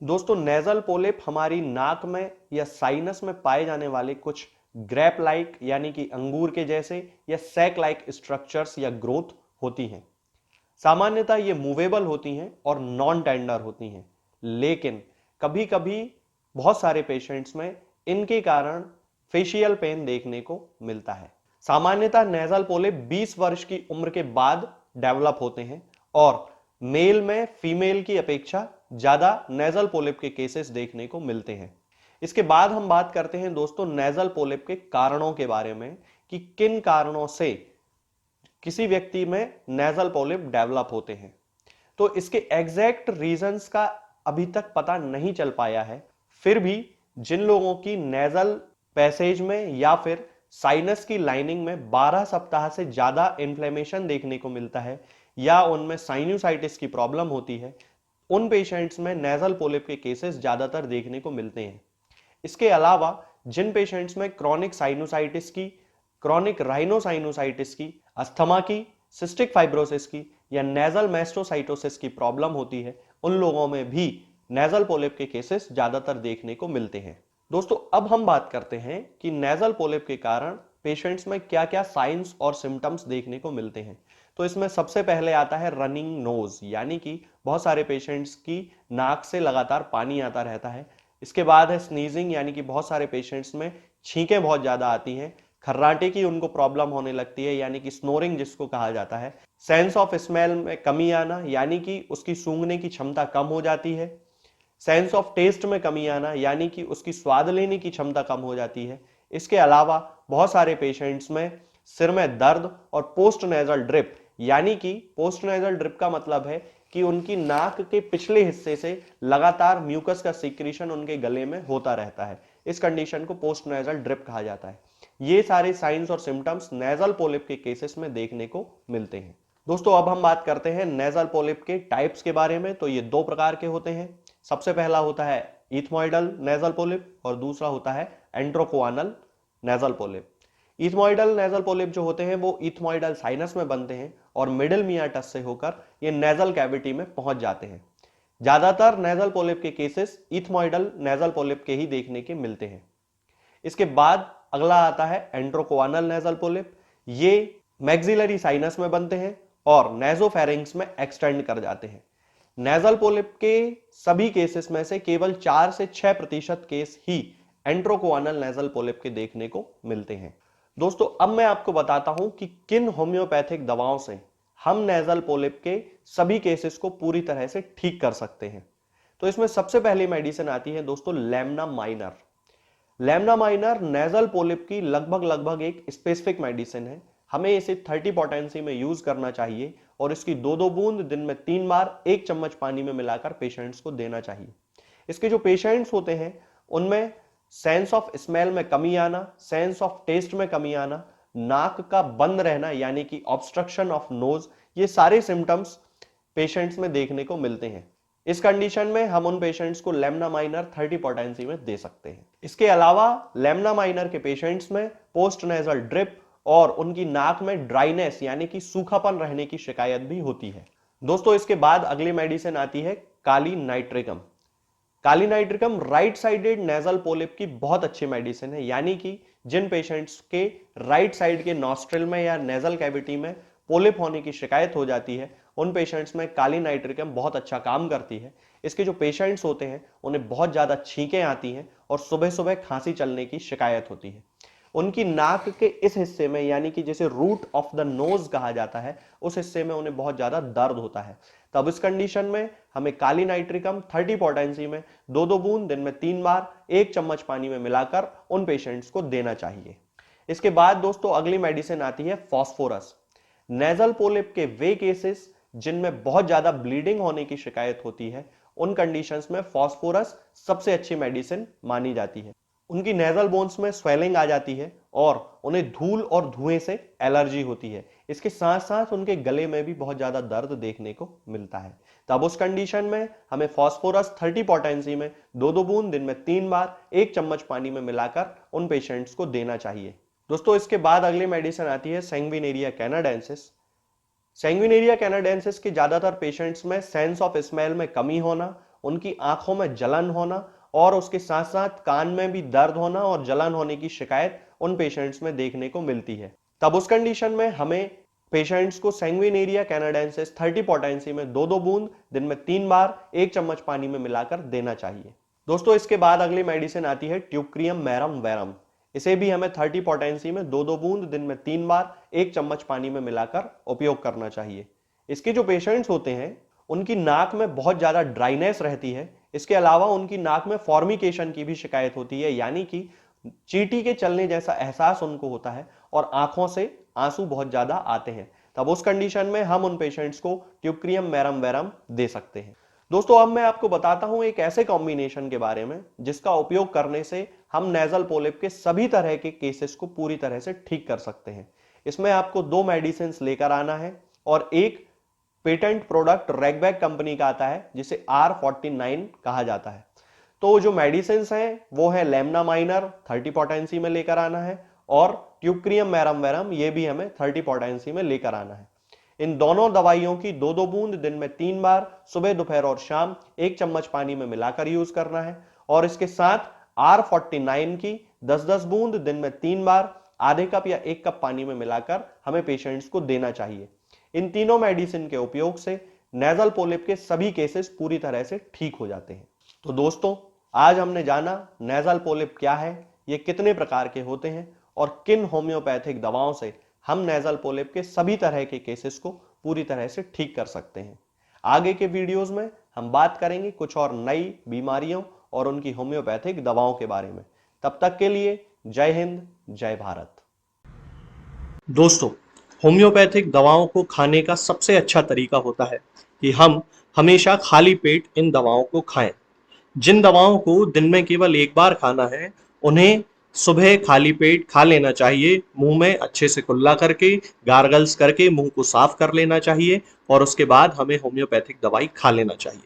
दोस्तों, nasal polyp हमारी नाक में या साइनस में पाए जाने वाले कुछ ग्रेप लाइक यानी कि अंगूर के जैसे या सैक लाइक स्ट्रक्चर्स या ग्रोथ होती हैं। सामान्यतः ये मूवेबल होती हैं और नॉन टेंडर होती हैं, लेकिन कभी कभी बहुत सारे पेशेंट्स में इनके कारण फेशियल पेन देखने को मिलता है। सामान्यतः नेजल पोलिप 20 वर्ष की उम्र के बाद डेवलप होते हैं और मेल में फीमेल की अपेक्षा ज्यादा नेजल पोलिप के केसेस देखने को मिलते हैं। इसके बाद हम बात करते हैं दोस्तों नेजल पोलिप के कारणों के बारे में कि किन कारणों से किसी व्यक्ति में नेजल पोलिप डेवलप होते हैं। तो इसके एग्जैक्ट रीजंस का अभी तक पता नहीं चल पाया है। फिर भी जिन लोगों की नेजल पैसेज में या फिर साइनस की लाइनिंग में 12 सप्ताह से ज्यादा इन्फ्लेमेशन देखने को मिलता है या उनमें साइनोसाइटिस की प्रॉब्लम होती है, उन पेशेंट्स में नेजल पोलिप के केसेस ज्यादातर देखने को मिलते हैं। इसके अलावा जिन पेशेंट्स में क्रॉनिक साइनोसाइटिस की, क्रॉनिक राइनोसाइनोसाइटिस की, अस्थमा की, सिस्टिक फाइब्रोसिस की या नेजल मैस्टोसाइटोसिस की प्रॉब्लम होती है, उन लोगों में भी नेजल पोलिप के केसेस ज्यादातर देखने को मिलते हैं। दोस्तों, अब हम बात करते हैं कि नेजल पोलिप के कारण पेशेंट्स में क्या क्या साइंस और सिम्टम्स देखने को मिलते हैं। तो इसमें सबसे पहले आता है रनिंग नोज, यानी कि बहुत सारे पेशेंट्स की नाक से लगातार पानी आता रहता है। इसके बाद है स्नीजिंग, यानी कि बहुत सारे पेशेंट्स में छींकें बहुत ज्यादा आती हैं। खर्राटे की उनको प्रॉब्लम होने लगती है, यानी कि स्नोरिंग जिसको कहा जाता है। सेंस ऑफ स्मेल में कमी आना, यानी कि उसकी सूंघने की क्षमता कम हो जाती है। सेंस ऑफ टेस्ट में कमी आना, यानी कि उसकी स्वाद लेने की क्षमता कम हो जाती है। इसके अलावा बहुत सारे पेशेंट्स में सिर में दर्द और पोस्ट नेजल ड्रिप, यानी कि पोस्ट नेजल ड्रिप का मतलब है कि उनकी नाक के पिछले हिस्से से लगातार म्यूकस का सीक्रेशन उनके गले में होता रहता है। इस कंडीशन को पोस्ट नेजल ड्रिप कहा जाता है। ये सारे साइंस और सिम्टम्स नेजल पोलिप के केसेस में देखने को मिलते हैं। दोस्तों, अब हम बात करते हैं नेजल पोलिप के टाइप्स के बारे में। तो ये दो प्रकार के होते हैं। सबसे पहला होता है इथमॉइडल नेजल पोलिप और दूसरा होता है एंट्रोकोआनल nasal polyp. Ethmoidal nasal polyp जो होते हैं वो इथमॉइडल साइनस में बनते हैं और मिडिल मियाटस से होकर ये नेजल कैविटी में पहुंच जाते हैं। ज्यादातर नेजल पोलिप के केसेस इथमॉइडल नेजल पोलिप के ही देखने के मिलते हैं। इसके बाद अगला आता है एंट्रोकोआनल नेजल पोलिप। ये मैक्सिलरी साइनस में बनते हैं और नेजोफेरिंग्स में एक्सटेंड कर जाते हैं। नेजल पोलिप के सभी केसेस में से केवल 4 से 6% केस ही एंट्रोकोआनल नेजल पोलिप के देखने को मिलते हैं। दोस्तों, अब मैं आपको बताता हूं कि किन होम्योपैथिक दवाओं से हम नेजल पोलिप के सभी केसेस को पूरी तरह से ठीक कर सकते हैं। तो इसमें सबसे पहली मेडिसिन आती है दोस्तों Lemna minor. Lemna minor nasal polyp की लगभग एक स्पेसिफिक मेडिसिन है। हमें इसे 30 पोटेंसी में यूज करना चाहिए और इसकी 2-2 बूंद दिन में 3 बार 1 चम्मच पानी में मिलाकर पेशेंट्स को देना चाहिए। इसके जो पेशेंट्स होते हैं उनमें सेंस ऑफ स्मेल में कमी आना, सेंस ऑफ टेस्ट में कमी आना, नाक का बंद रहना यानी कि ऑब्स्ट्रक्शन ऑफ नोज, ये सारे सिम्टम्स पेशेंट्स में देखने को मिलते हैं। इस कंडीशन में हम उन पेशेंट्स को लेमना माइनर 30 पोटेंसी में दे सकते हैं। इसके अलावा लेमना माइनर के पेशेंट्स में पोस्ट नेजल ड्रिप और उनकी नाक में ड्राइनेस यानी कि सूखापन रहने की शिकायत भी होती है। दोस्तों, इसके बाद अगली मेडिसिन आती है kali nitricum. Kali nitricum right sided nasal polyp की बहुत अच्छी मेडिसिन है, यानी कि जिन पेशेंट्स के राइट साइड के नॉस्ट्रिल में या नेजल कैविटी में पोलिप होने की शिकायत हो जाती है, उन पेशेंट्स में काली नाइट्रिकम बहुत अच्छा काम करती है। इसके जो पेशेंट्स होते हैं उन्हें बहुत ज्यादा छींकें आती हैं और सुबह सुबह खांसी चलने की शिकायत होती है। उनकी नाक के इस हिस्से में यानी कि जिसे रूट ऑफ द नोज कहा जाता है, उस हिस्से में उन्हें बहुत ज्यादा दर्द होता है। तब इस कंडीशन में हमें काली नाइट्रिकम 30 पोटेंसी में 2-2 बूंद दिन में 3 बार 1 चम्मच पानी में मिलाकर उन पेशेंट्स को देना चाहिए। इसके बाद दोस्तों अगली मेडिसिन आती है फॉस्फोरस। नेजल पोलिप के वे केसेस जिनमें बहुत ज्यादा ब्लीडिंग होने की शिकायत होती है, उन कंडीशंस में फॉस्फोरस सबसे अच्छी मेडिसिन मानी जाती है। उनकी नेजल बोन्स में स्वेलिंग आ जाती है और उन्हें धूल और धुएं से एलर्जी होती है। इसके साथ साथ उनके गले में भी बहुत ज्यादा दर्द देखने को मिलता है। तब उस कंडीशन में हमें फॉस्फोरस 30 पोटेंसी में 2-2 बूंद दिन में 3 बार 1 चम्मच पानी में मिलाकर उन पेशेंट्स को देना चाहिए। दोस्तों, इसके बाद अगली मेडिसिन आती है सैंग्विनेरिया कैनाडेंसिस। सैंग्विनेरिया कैनाडेंसिस के ज्यादातर पेशेंट्स में सेंस ऑफ स्मेल में कमी होना उनकी आंखों में जलन होना और उसके साथ साथ कान में भी दर्द होना और जलन होने की शिकायत उन पेशेंट्स में देखने को मिलती है। तब उस कंडीशन में हमें पेशेंट्स को सैंग्विनेरिया कैनाडेंसिस 30 पोटेंसी में 2-2 बूंद दिन में 3 बार 1 चम्मच पानी में मिलाकर देना चाहिए। दोस्तों, इसके बाद अगली मेडिसिन आती है ट्यूक्रियम मैरम वेरम। इसे भी हमें 30 पोटेंसी में 2-2 बूंद दिन में 3 बार 1 चम्मच पानी में मिलाकर उपयोग करना चाहिए। इसके जो पेशेंट्स होते हैं उनकी नाक में बहुत ज्यादा ड्राइनेस रहती है। इसके अलावा उनकी नाक में फॉर्मिकेशन की भी शिकायत होती है, यानी कि चींटी के चलने जैसा एहसास उनको होता है और आंखों से आंसू बहुत ज्यादा आते हैं। तब उस कंडीशन में हम उन पेशेंट्स को ट्यूक्रियम मैरम वेरम दे सकते हैं। दोस्तों, अब मैं आपको बताता हूं एक ऐसे कॉम्बिनेशन के बारे में जिसका उपयोग करने से हम नेजल पोलिप के सभी तरह के केसेस को पूरी तरह से ठीक कर सकते हैं। इसमें आपको 2 मेडिसिन लेकर आना है और एक पेटेंट प्रोडक्ट रेगबैक कंपनी का आता है जिसे R49 कहा जाता है। तो जो मेडिसिन हैं वो है लेमना माइनर 30 पोटेंसी में लेकर आना है और ट्यूक्रियम मैरम वेरम ये भी हमें 30 पोटेंसी में लेकर आना है। इन दोनों दवाइयों की 2-2 बूंद दिन में 3 बार सुबह, दोपहर और शाम 1 चम्मच पानी में मिलाकर यूज करना है और इसके साथ R49 की 10-10 बूंद दिन में 3 बार आधे कप या 1 कप पानी में मिलाकर हमें पेशेंट्स को देना चाहिए। इन तीनों मेडिसिन के उपयोग से नेजल पोलिप के सभी केसेस पूरी तरह से ठीक हो जाते हैं। तो दोस्तों, आज हमने जाना नेजल पोलिप क्या है, ये कितने प्रकार के होते हैं और किन होम्योपैथिक दवाओं से हम नेजल पोलिप के सभी तरह के केसेस को पूरी तरह से ठीक कर सकते हैं। आगे के वीडियोस में हम बात करेंगे कुछ और नई बीमारियों और उनकी होम्योपैथिक दवाओं के बारे में। तब तक के लिए जय हिंद, जय भारत। दोस्तों, होम्योपैथिक दवाओं को खाने का सबसे अच्छा तरीका होता है कि हम हमेशा खाली पेट इन दवाओं को खाएं। जिन दवाओं को दिन में केवल एक बार खाना है उन्हें सुबह खाली पेट खा लेना चाहिए। मुंह में अच्छे से कुल्ला करके, गार्गल्स करके मुंह को साफ कर लेना चाहिए और उसके बाद हमें होम्योपैथिक दवाई खा लेना चाहिए।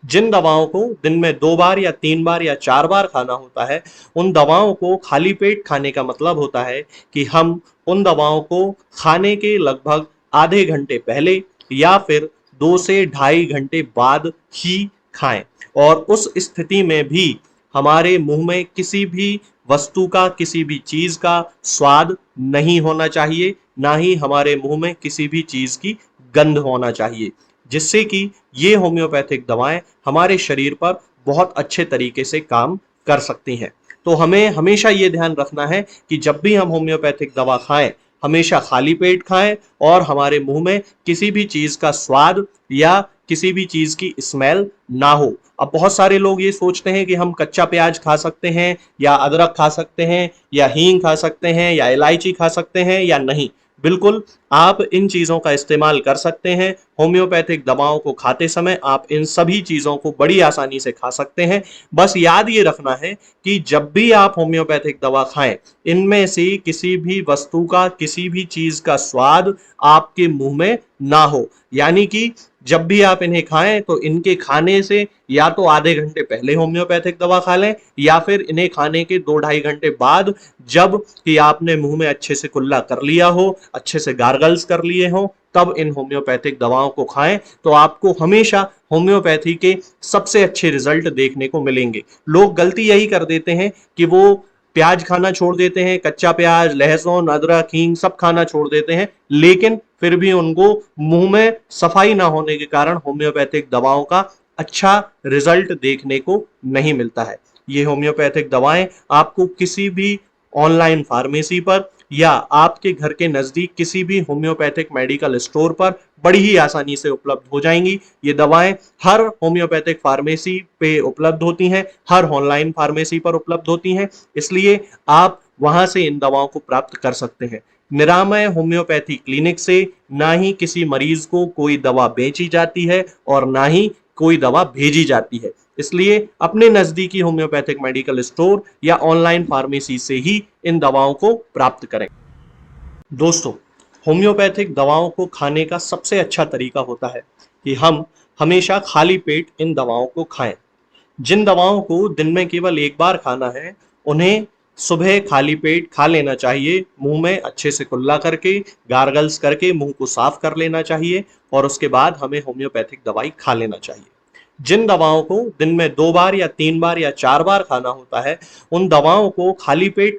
जिन दवाओं को दिन में 2 बार या 3 बार या 4 बार खाना होता है, उन दवाओं को खाली पेट खाने का मतलब होता है कि हम उन दवाओं को खाने के लगभग आधे घंटे पहले या फिर 2 से ढाई घंटे बाद ही खाएं और उस स्थिति में भी हमारे मुंह में किसी भी वस्तु का, किसी भी चीज का स्वाद नहीं होना चाहिए, ना ही हमारे मुंह में किसी भी चीज की गंध होना चाहिए, जिससे कि ये होम्योपैथिक दवाएं हमारे शरीर पर बहुत अच्छे तरीके से काम कर सकती हैं। तो हमें हमेशा ये ध्यान रखना है कि जब भी हम होम्योपैथिक दवा खाएं, हमेशा खाली पेट खाएं और हमारे मुंह में किसी भी चीज का स्वाद या किसी भी चीज की स्मेल ना हो। अब बहुत सारे लोग ये सोचते हैं कि हम कच्चा प्याज खा सकते हैं या अदरक खा सकते हैं या हींग खा सकते हैं या इलायची खा सकते हैं या नहीं। बिल्कुल, आप इन चीजों का इस्तेमाल कर सकते हैं। होम्योपैथिक दवाओं को खाते समय आप इन सभी चीजों को बड़ी आसानी से खा सकते हैं। बस याद ये रखना है कि जब भी आप होम्योपैथिक दवा खाएं, इनमें से किसी भी वस्तु का, किसी भी चीज का स्वाद आपके मुंह में ना हो। यानी कि जब भी आप इन्हें खाएं तो इनके खाने से या तो आधे घंटे पहले होम्योपैथिक दवा खा लें या फिर इन्हें खाने के 2-2.5 घंटे बाद, जब कि आपने मुंह में अच्छे से कुल्ला कर लिया हो, अच्छे से गार्गल्स कर लिए हो, तब इन होम्योपैथिक दवाओं को खाएं। तो आपको हमेशा होम्योपैथी के सबसे अच्छे रिजल्ट देखने को मिलेंगे। लोग गलती यही कर देते हैं कि वो प्याज खाना छोड़ देते हैं, कच्चा प्याज, लहसुन, अदरक, हींग सब खाना छोड़ देते हैं, लेकिन फिर भी उनको मुंह में सफाई ना होने के कारण होम्योपैथिक दवाओं का अच्छा रिजल्ट देखने को नहीं मिलता है। ये होम्योपैथिक दवाएं आपको किसी भी ऑनलाइन फार्मेसी पर या आपके घर के नजदीक किसी भी होम्योपैथिक मेडिकल स्टोर पर बड़ी ही आसानी से उपलब्ध हो जाएंगी। ये दवाएं हर होम्योपैथिक फार्मेसी पे उपलब्ध होती हैं, हर ऑनलाइन फार्मेसी पर उपलब्ध होती हैं, इसलिए आप वहां से इन दवाओं को प्राप्त कर सकते हैं। निरामय होम्योपैथी क्लिनिक से ना ही किसी मरीज को कोई दवा बेची जाती है और ना ही कोई दवा भेजी जाती है, इसलिए अपने नजदीकी होम्योपैथिक मेडिकल स्टोर या ऑनलाइन फार्मेसी से ही इन दवाओं को प्राप्त करें। दोस्तों, होम्योपैथिक दवाओं को खाने का सबसे अच्छा तरीका होता है कि हम हमेशा खाली पेट इन दवाओं को खाएं। जिन दवाओं को दिन में केवल एक बार खाना है उन्हें सुबह खाली पेट खा लेना चाहिए। मुंह में अच्छे से कुल्ला करके, गार्गल्स करके मुंह को साफ कर लेना चाहिए और उसके बाद हमें होम्योपैथिक दवाई खा लेना चाहिए। जिन दवाओं को दिन में 2 बार या 3 बार या 4 बार खाना होता है, उन दवाओं को खाली पेट